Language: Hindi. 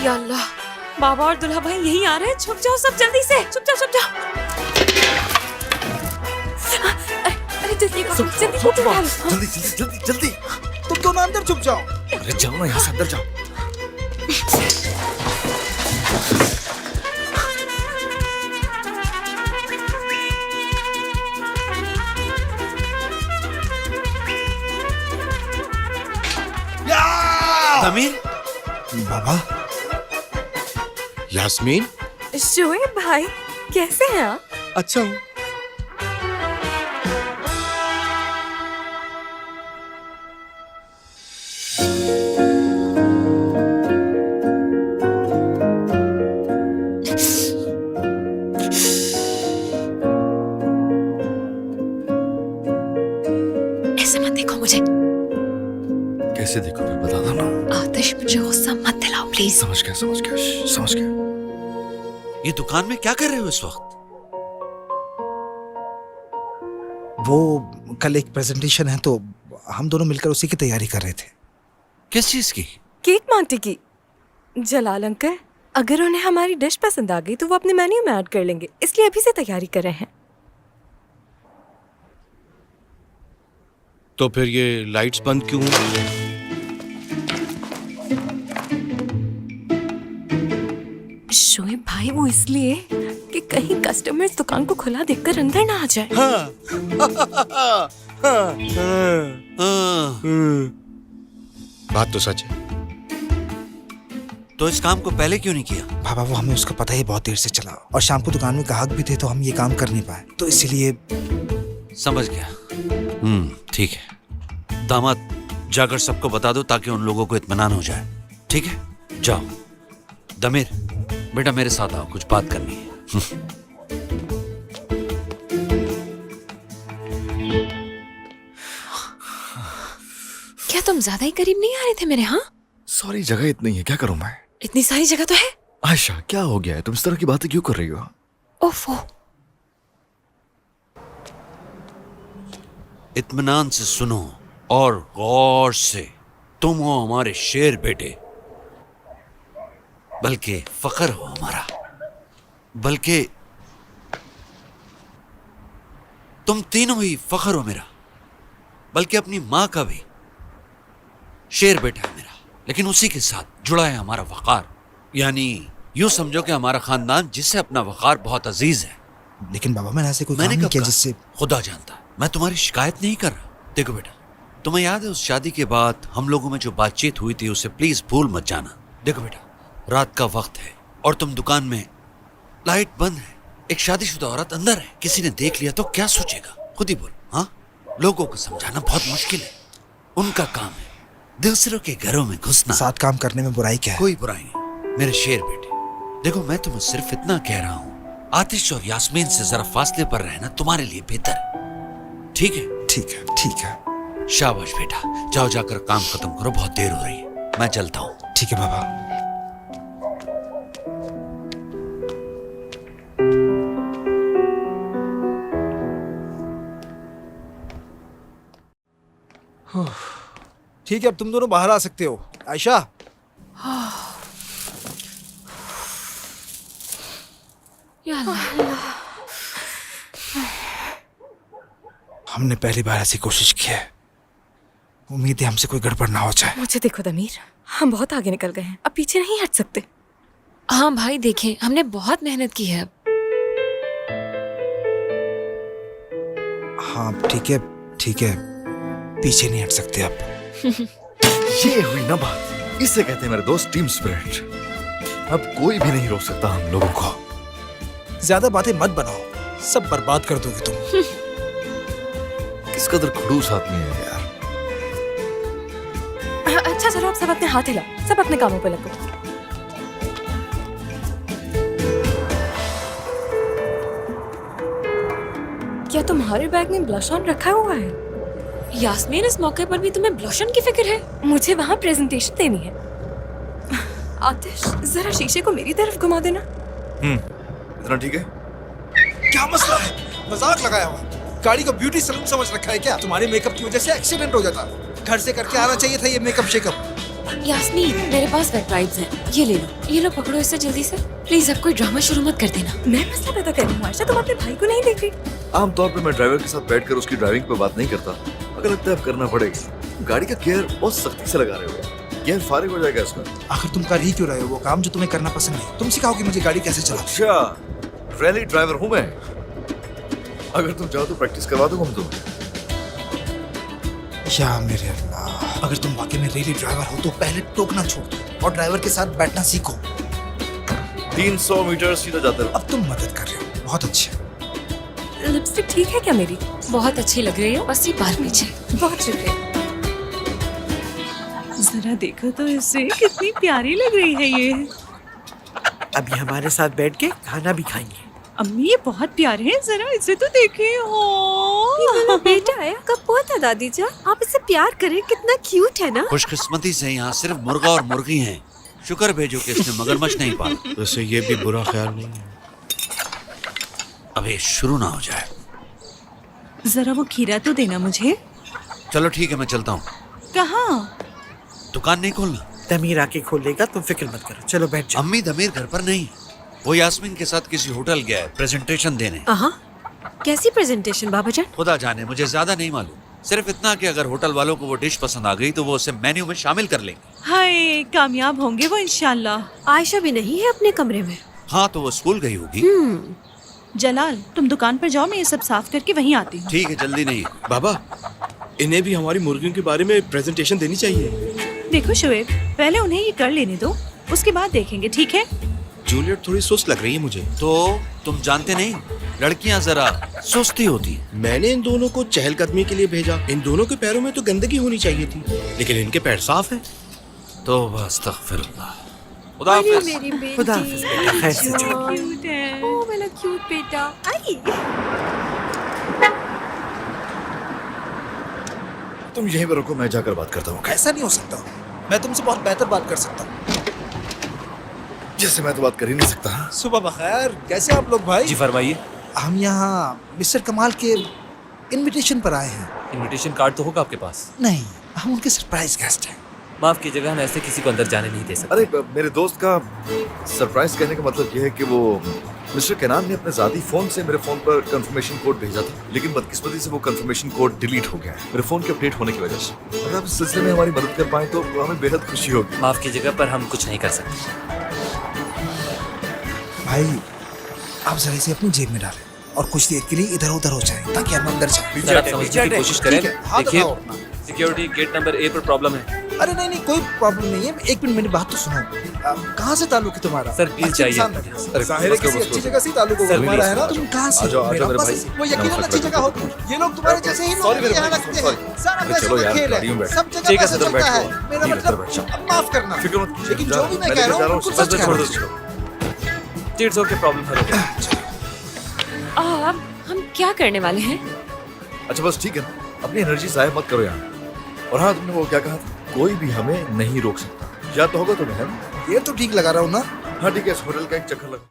या अल्लाह, बाबा और दुल्हा भाई यहीं आ रहे हैं। छुप जाओ सब, जल्दी से छुप जाओ, छुप जाओ। अरे जल्दी करो, जल्दी छुप जाओ। जल्दी जल्दी जल्दी जल्दी। तुम दोनों अंदर छुप जाओ। अरे जाओ ना यहाँ से, अंदर जाओ। दमीर, बाबा। यास्मीन, शोएब भाई, कैसे हैं आप? अच्छा हूँ। ऐसे मत देखो मुझे। कैसे देखो मैं बता दो ना। आतिश, मुझे गुस्सा मत दिलाओ प्लीज। समझ गया समझ गया समझ गया। ये दुकान में क्या कर रहे हो इस वक्त? वो कल एक प्रेजेंटेशन है तो हम दोनों मिलकर उसी की तैयारी कर रहे थे। किस चीज की? केक पार्टी की। जलाल अंकल, अगर उन्हें हमारी डिश पसंद आ गई तो वो अपने मेन्यू में ऐड कर लेंगे, इसलिए अभी से तैयारी कर रहे हैं। तो फिर ये लाइट्स बंद क्यों? शोएब भाई, वो इसलिए कि कहीं कस्टमर्स दुकान को खुला देखकर अंदर ना आ जाए। बात तो सच है। तो इस काम को पहले क्यों नहीं किया? बाबा, वो हमें उसका पता ही बहुत देर से चला और शाम को दुकान में ग्राहक भी थे तो हम ये काम कर नहीं पाए, तो इसीलिए। समझ गया। ठीक है। दामाद, जाकर सबको बता दो ताकि उन लोगों को इत्मीनान हो जाए। ठीक है, जाओ। दमीर, बेटा मेरे साथ आओ, कुछ बात करनी है। क्या तुम ज्यादा ही करीब नहीं आ रहे थे मेरे? हाँ, सॉरी, जगह इतनी है, क्या करूं मैं? इतनी सारी जगह तो है। आयशा, क्या हो गया है? तुम इस तरह की बातें क्यों कर रही हो? ओफो। इत्मीनान से सुनो और गौर से। तुम हो हमारे शेर बेटे, बल्कि फख्र हो हमारा, बल्कि तुम तीनों ही फख्र हो मेरा, बल्कि अपनी माँ का भी। शेर बेटा है मेरा, लेकिन उसी के साथ जुड़ा है हमारा वक़ार। यानी यूं समझो कि हमारा खानदान जिससे अपना वक़ार बहुत अजीज है। लेकिन बाबा, मैंने ऐसे कोई काम मैंने नहीं कब किया कहा? जिससे। खुदा जानता है, मैं तुम्हारी शिकायत नहीं कर रहा। देखो बेटा, तुम्हें याद है उस शादी के बाद हम लोगों में जो बातचीत हुई थी, उसे प्लीज भूल मत जाना। देखो बेटा, रात का वक्त है और तुम दुकान में, लाइट बंद है, एक शादीशुदा औरत अंदर है। किसी ने देख लिया तो क्या सोचेगा? खुद ही बोल। हाँ, लोगों को समझाना बहुत मुश्किल है, उनका काम है दूसरों के घरों में घुसना। साथ काम करने में बुराई क्या है? कोई बुराई नहीं मेरे शेर बेटे। देखो, मैं तुम्हें सिर्फ इतना कह रहा हूँ, आतिश और यास्मीन से जरा फासले पर रहना तुम्हारे लिए बेहतर है। ठीक है? ठीक है, ठीक है। शाबाश बेटा, जाओ जाकर काम खत्म करो, बहुत देर हो रही है। मैं चलता हूँ। ठीक है बाबा। ठीक है, अब तुम दोनों बाहर आ सकते हो। आयशा। या अल्लाह। हमने पहली बार ऐसी कोशिश की है, उम्मीद है हमसे कोई गड़बड़ ना हो जाए। मुझे देखो दमीर, हम बहुत आगे निकल गए हैं, अब पीछे नहीं हट सकते। हाँ भाई, देखें, हमने बहुत मेहनत की है। हाँ ठीक है, ठीक है, पीछे नहीं हट सकते अब। ये हुई ना बात, इसे कहते हैं मेरे दोस्त टीम स्पिरिट। अब कोई भी नहीं रोक सकता हम लोगों को। ज्यादा बातें मत बनाओ, सब बर्बाद कर दोगे तुम। किस कदर खड़ूस आदमी है यार। अच्छा चलो, आप सब अपने हाथ हिलाओ, सब अपने कामों पे लगो। क्या तुम्हारे बैग में ब्लश ऑन रखा हुआ है? यास्मीन, इस मौके पर भी तुम्हें ब्लश ऑन की फिक्र है? मुझे वहाँ प्रेजेंटेशन देनी है। आतिश, जरा शीशे को मेरी तरफ घुमा देना। इतना ठीक है? क्या मसला है? मजाक लगाया हुआ? गाड़ी को ब्यूटी सैलून समझ रखा है क्या? तुम्हारे मेकअप की वजह से एक्सीडेंट हो जाता। घर से करके आना चाहिए था ये मेकअप शेकअप। यास्मीन, मेरे पास वेट वाइप्स हैं, ये ले लो। ये लो, पकड़ो इसे जल्दी से। प्लीज अब कोई ड्रामा शुरू मत कर देना। मैं मसला पैदा कर रही हूँ आयशा, तुम अपने भाई को नहीं देख रही? आमतौर पे मैं ड्राइवर के साथ बैठकर उसकी ड्राइविंग पे बात नहीं करता, अगर लगता है अब करना पड़ेगा। गाड़ी का गियर बहुत सख्ती से लगा रहे हो, गियर फारिग हो जाएगा इसका। आखिर तुम कर ही क्यों रहे हो वो काम जो तुम्हें करना पसंद नहीं? तुम सिखाओगे मुझे गाड़ी कैसे चलानी? अच्छा, रैली ड्राइवर हूँ मैं। अगर तुम चाहो तो प्रैक्टिस करवा दूंगा मैं तुम्हें। या मेरे अल्लाह, अगर तुम वाकई में रैली ड्राइवर हो तो पहले टोकना छोड़ दो और ड्राइवर के साथ बैठना सीखो। 300 मीटर सीधा जाते रहो। अब तुम मदद कर रहे हो, बहुत अच्छे। लिपस्टिक ठीक है क्या मेरी? बहुत अच्छी लग रही हो, बस ये बार पीछे। बहुत शुक्रिया। जरा देखो तो इसे, कितनी प्यारी लग रही है ये। अभी हमारे साथ बैठ के खाना भी खाएंगे। अम्मी ये बहुत प्यारे हैं, जरा इसे तो देखे हो। बेटा है, कब पहुंचा दादी जान? आप इससे प्यार करें, कितना क्यूट है ना। खुशकिस्मती से यहाँ सिर्फ मुर्गा और मुर्गी हैं। शुक्र भेजो कि इसने मगरमच्छ नहीं पाला। वैसे ये भी बुरा ख्याल नहीं है। अबे शुरू ना हो जाए। जरा वो खीरा तो देना मुझे। चलो ठीक है, मैं चलता हूँ। कहाँ? दुकान नहीं खोलना। तमीर आके खोलेगा, तुम फिक्र मत करो। चलो बैठ जाओ। अम्मी दमीर घर पर नहीं, वो यास्मीन के साथ किसी होटल गया है प्रेजेंटेशन देने। कैसी प्रेजेंटेशन बाबा जान? खुदा जाने, मुझे ज्यादा नहीं मालूम। सिर्फ इतना कि अगर होटल वालों को वो डिश पसंद आ गई तो वो उसे मेन्यू में शामिल कर लेंगे। हाय, कामयाब होंगे वो इंशाल्लाह। आयशा भी नहीं है अपने कमरे में। हाँ, तो वो स्कूल गई होगी। जलाल, तुम दुकान पर जाओ, मैं ये सब साफ करके वहीं आती हूँ। ठीक है, जल्दी नहीं। बाबा, इन्हें भी हमारी मुर्गियों के बारे में प्रेजेंटेशन देनी चाहिए। देखो शुएब, पहले उन्हें ये कर लेने दो, उसके बाद देखेंगे, ठीक है? जूलियट थोड़ी सुस्त लग रही है मुझे। तो तुम जानते नहीं, लड़कियां जरा सुस्ती होती। मैंने इन दोनों को चहलकदमी के लिए भेजा। इन दोनों के पैरों में तो गंदगी होनी चाहिए थी, लेकिन इनके पैर साफ हैं। तो अस्तगफिरुल्लाह। खुदा हाफिज़। मेरी बेटी। खुदा हाफिज़ बेटा, खैर से जाओ। क्यूट है। ओह मेरा क्यूट बेटा। आई। तुम यहीं पर रुको, मैं जाकर बात करता हूँ। ऐसा नहीं हो सकता, मैं तुमसे बहुत बेहतर बात कर सकता हूँ। जैसे मैं तो बात कर ही नहीं सकता। सुबह बखैर, कैसे आप लोग भाई? जी फरमाइए। हम यहाँ मिस्टर कमाल के इनविटेशन पर आए हैं। इनविटेशन कार्ड तो होगा आपके पास? नहीं, हम उनके सरप्राइज गेस्ट हैं। माफ कीजिएगा, हम ऐसे किसी को अंदर जाने नहीं दे सकते। अरे मेरे दोस्त का सरप्राइज कहने का मतलब यह है कि वो मिस्टर केनान ने अपने ज़ाती फोन से मेरे फोन पर कंफर्मेशन कोड भेजा था, लेकिन बदकिस्मती से वो कंफर्मेशन कोड डिलीट हो गया है मेरे फोन के अपडेट होने की वजह से। अगर आप इस सिलसिले में हमारी मदद कर पाए तो हमें बेहद खुशी होगी। माफ कीजिएगा, पर हम कुछ नहीं कर सकते। भाई, आप जरा इसे अपनी जेब में डालें और कुछ देर के लिए इधर उधर हो जाएं ताकि हम अंदर जाएं। सर, आप समझने की कोशिश करें। ठीक है, हाथ देखिए, उठाओ अपना। सिक्योरिटी गेट नंबर ए पर प्रॉब्लम है। अरे नहीं नहीं, कोई प्रॉब्लम नहीं है। एक मिनट मेरी बात तो सुनो। कहाँ से ताल्लुक है तुम्हारा? सर, प्लीज अच्छे जाइए। इंसान लगे। जाहिर है किसी अच्छी जगह से ताल्लुक होगा सर, तुम्हारा, है प्लीज। ना? तुम कहाँ से? आ जाओ, मेरा मेरे बस भाई। वो यकीनन अच्छी जगह होगी। ये लोग तुम्हारे जैसे ही Sorry मेरे यहाँ भाई, रखते sorry। हैं। सारा अरे पैसे चलो का यार, खेल गाड़ियों है, में बैठ। सब जगह ठीक है, पैसे इधर चलता बैठो। है। मेरा ठीक है, इधर मतलब, बैठो। अब माफ करना। फिक्र मत कीजिए, लेकिन जा- जो भी मैं मैं कह लेके रहा जा हूँ बिल्कुल सच कह रहा हूँ। 150 की प्रॉब्लम है। अब हम क्या करने वाले हैं? अच्छा बस ठीक है ना, अपनी एनर्जी जाया मत करो यहाँ। और हाँ, तुमने वो क्या कहा था, कोई भी हमें नहीं रोक सकता। या तो होगा तुम्हें, है ना? ये तो ठीक लगा रहा हूँ ना? हाँ ठीक है, इस होटल का एक चक्कर लगा।